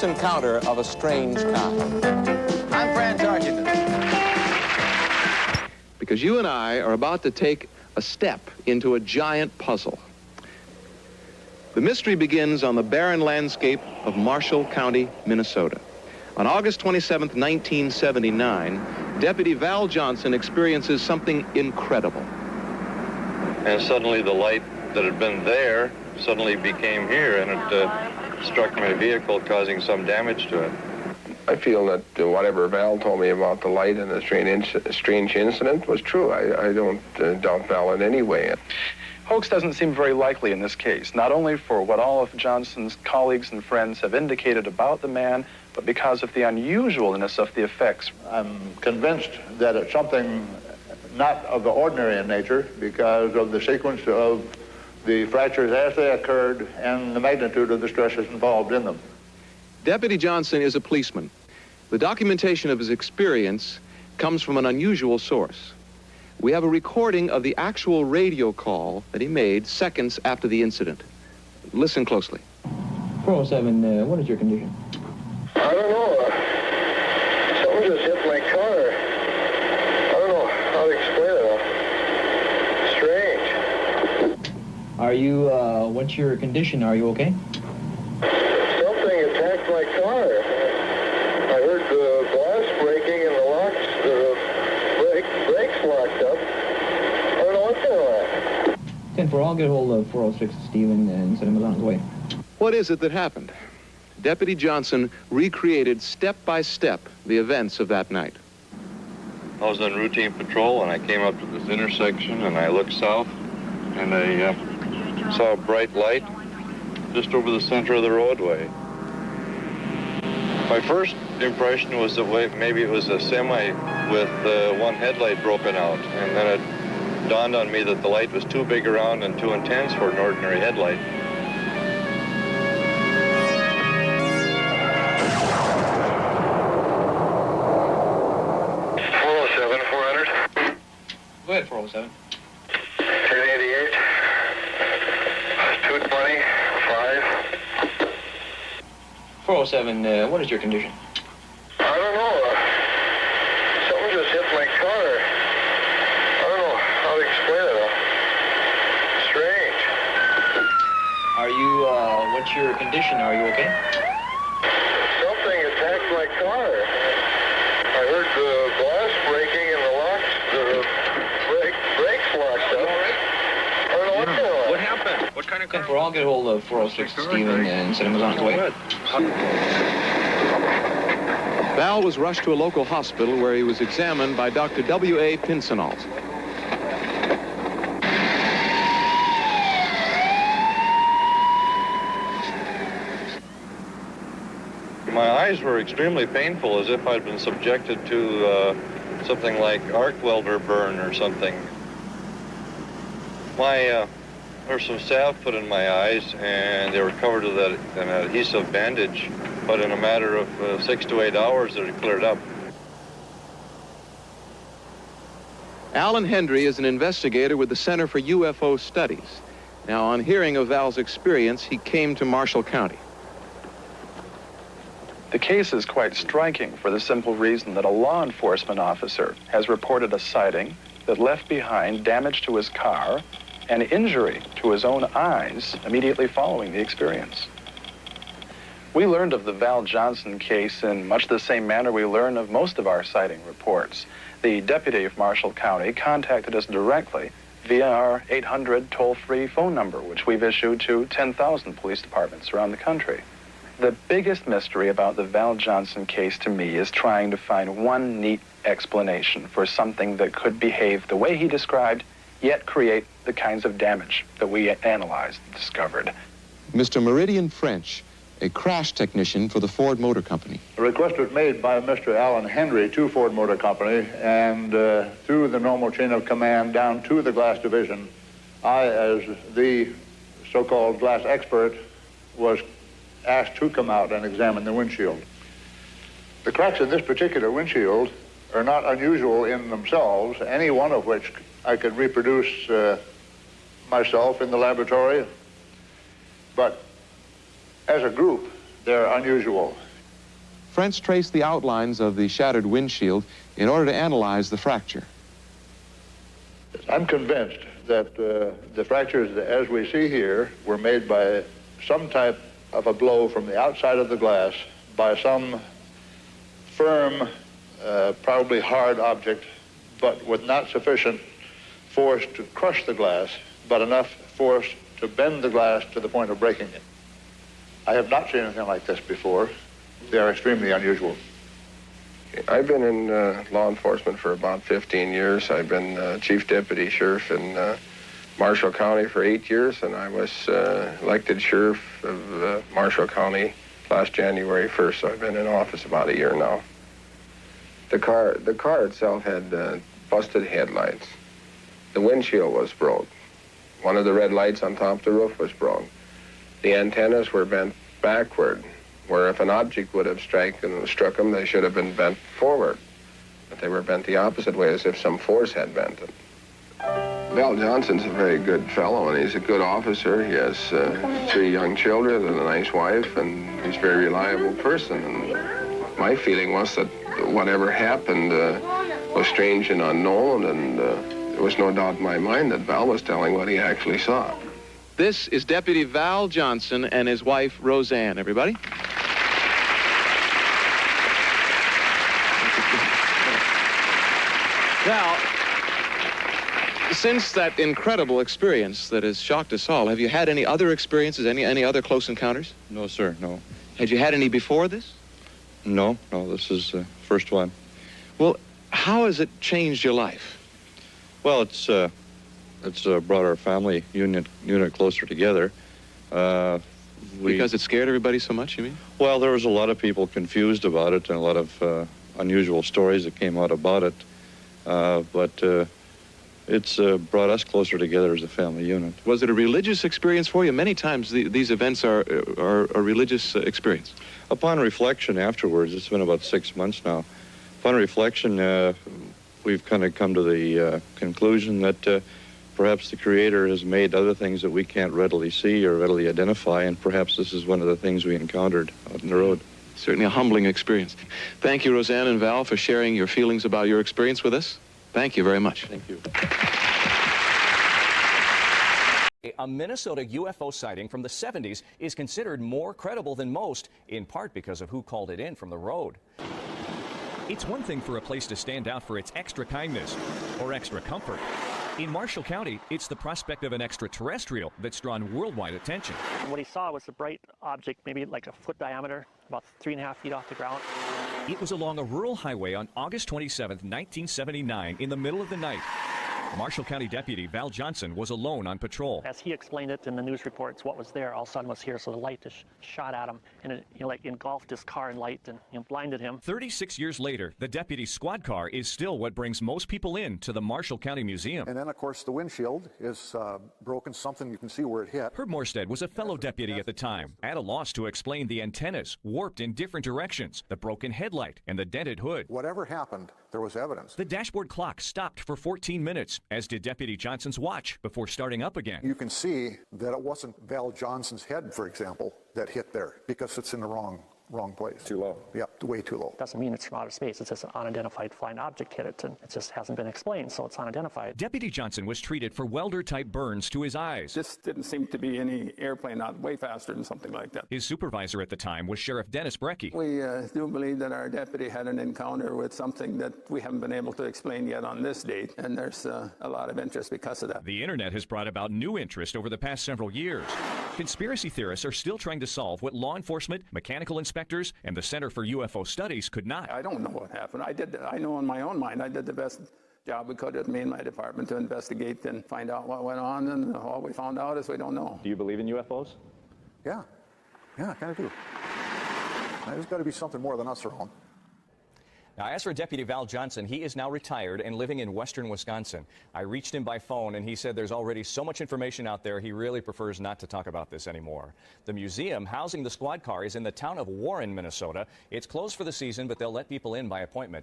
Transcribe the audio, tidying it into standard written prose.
close encounter of a strange kind. I'm Fran Tarkenton. Because you and I are about to take a step into a giant puzzle. The mystery begins on the barren landscape of Marshall County, Minnesota. On August 27th, 1979, Deputy Val Johnson experiences something incredible. And suddenly the light that had been there suddenly became here, and it struck my vehicle, causing some damage to it. I feel that whatever Val told me about the light and the strange incident was true. I don't doubt Val in any way. Hoax doesn't seem very likely in this case, not only for what all of Johnson's colleagues and friends have indicated about the man, but because of the unusualness of the effects. I'm convinced that it's something not of the ordinary in nature because of the sequence of the fractures as they occurred and the magnitude of the stresses involved in them. Deputy Johnson is a policeman. The documentation of his experience comes from an unusual source. We have a recording of the actual radio call that he made seconds after the incident. Listen closely. 407, what is your condition? I don't know. Someone just hit my car. I don't know how to explain it. Strange. Are you, what's your condition? Are you okay? Something attacked my car. I heard the glass breaking and the locks, the brakes locked up. I don't know what's going on. 10-4, I'll get hold of 406 Stephen and send him on his way. What is it that happened? Deputy Johnson recreated step by step the events of that night. I was on routine patrol, and I came up to this intersection, and I looked south, and I saw a bright light just over the center of the roadway. My first impression was that maybe it was a semi with one headlight broken out, and then it dawned on me that the light was too big around and too intense for an ordinary headlight. Go ahead, 407. 1088, 220, 5. 407, what is your condition? I don't know. Someone just hit my car. I don't know how to explain it. Strange. Are you, what's your condition? Are you okay? Something attacked my car. I heard the glass breaking and the locks, the brakes locked up. I don't know what's going on. What happened? What kind of car? 10-4, I'll get hold of 406 Stephen and send him on his way. Val was rushed to a local hospital where he was examined by Dr. W.A. Pincinalt. My eyes were extremely painful, as if I'd been subjected to something like arc welder burn or something. There was some salve put in my eyes, and they were covered with an adhesive bandage, but in a matter of 6 to 8 hours, it had cleared up. Alan Hendry is an investigator with the Center for UFO Studies. Now, on hearing of Val's experience, he came to Marshall County. The case is quite striking for the simple reason that a law enforcement officer has reported a sighting that left behind damage to his car and injury to his own eyes immediately following the experience. We learned of the Val Johnson case in much the same manner we learn of most of our sighting reports. The deputy of Marshall County contacted us directly via our 800 toll-free phone number, which we've issued to 10,000 police departments around the country. The biggest mystery about the Val Johnson case to me is trying to find one neat explanation for something that could behave the way he described, yet create the kinds of damage that we analyzed and discovered. Mr. Meridian French, a crash technician for the Ford Motor Company. A request was made by Mr. Alan Hendry to Ford Motor Company, and through the normal chain of command down to the glass division, I, as the so-called glass expert, was asked to come out and examine the windshield. The cracks in this particular windshield are not unusual in themselves, any one of which I could reproduce myself in the laboratory, but as a group, they're unusual Friends traced the outlines of the shattered windshield in order to analyze the fracture. I'm convinced that the fractures, as we see here, were made by some type of a blow from the outside of the glass by some firm, probably hard object, but with not sufficient force to crush the glass, but enough force to bend the glass to the point of breaking it. I have not seen anything like this before. They are extremely unusual. I've been in law enforcement for about 15 years. I've been chief deputy sheriff in Marshall County for 8 years, and I was elected sheriff of Marshall County last January 1st, so I've been in office about a year now. The car itself had busted headlights. The windshield was broke. One of the red lights on top of the roof was broke. The antennas were bent backward, where if an object would have struck them, they should have been bent forward. But they were bent the opposite way, as if some force had bent them. Val Johnson's a very good fellow, and he's a good officer. He has 3 young children and a nice wife, and he's a very reliable person. And my feeling was that whatever happened was strange and unknown, and there was no doubt in my mind that Val was telling what he actually saw. This is Deputy Val Johnson and his wife, Roseanne. Everybody? Val, since that incredible experience that has shocked us all, have you had any other experiences, any other close encounters? No, sir, no. Had you had any before this? No, this is the first one. Well, how has it changed your life? Well, it's brought our family unit closer together. Because it scared everybody so much, you mean? Well, there was a lot of people confused about it and a lot of unusual stories that came out about it. But it's brought us closer together as a family unit. Was it a religious experience for you? Many times these events are a religious experience. Upon reflection afterwards, it's been about 6 months now. Upon reflection, we've kind of come to the conclusion that perhaps the Creator has made other things that we can't readily see or readily identify, and perhaps this is one of the things we encountered out on the road. Certainly a humbling experience. Thank you, Roseanne and Val, for sharing your feelings about your experience with us. Thank you very much. Thank you. A Minnesota UFO sighting from the 70s is considered more credible than most, in part because of who called it in from the road. It's one thing for a place to stand out for its extra kindness or extra comfort. In Marshall County, it's the prospect of an extraterrestrial that's drawn worldwide attention. What he saw was a bright object, maybe like a foot diameter, about 3.5 feet off the ground. It was along a rural highway on August 27, 1979, in the middle of the night. Marshall County Deputy Val Johnson was alone on patrol. As he explained it in the news reports, what was there all of a sudden was here, so the light just shot at him, and it like engulfed his car in light and blinded him. 36 years later, the deputy's squad car is still what brings most people in to the Marshall County Museum. And then, of course, the windshield is broken, something you can see where it hit. Herb Morstead was a fellow deputy at the time, at a loss to explain the antennas warped in different directions, the broken headlight, and the dented hood. Whatever happened, there was evidence. The dashboard clock stopped for 14 minutes, as did Deputy Johnson's watch, before starting up again. You can see that it wasn't Val Johnson's head, for example, that hit there, because it's in the wrong place. Too low. Yeah, way too low. Doesn't mean it's from outer space. It's just an unidentified flying object hit it, and it just hasn't been explained, so it's unidentified. Deputy Johnson was treated for welder-type burns to his eyes. This didn't seem to be any airplane out way faster than something like that. His supervisor at the time was Sheriff Dennis Brecky. We do believe that our deputy had an encounter with something that we haven't been able to explain yet on this date, and there's a lot of interest because of that. The internet has brought about new interest over the past several years. Conspiracy theorists are still trying to solve what law enforcement, mechanical inspectors, and the Center for UFO Studies could not. I don't know what happened. I know in my own mind I did the best job we could at me and my department to investigate and find out what went on, and all we found out is we don't know. Do you believe in UFOs? Yeah, I kind of do. There's got to be something more than us around. Now, as for Deputy Val Johnson, he is now retired and living in western Wisconsin. I reached him by phone, and he said there's already so much information out there, he really prefers not to talk about this anymore. The museum housing the squad car is in the town of Warren, Minnesota. It's closed for the season, but they'll let people in by appointment.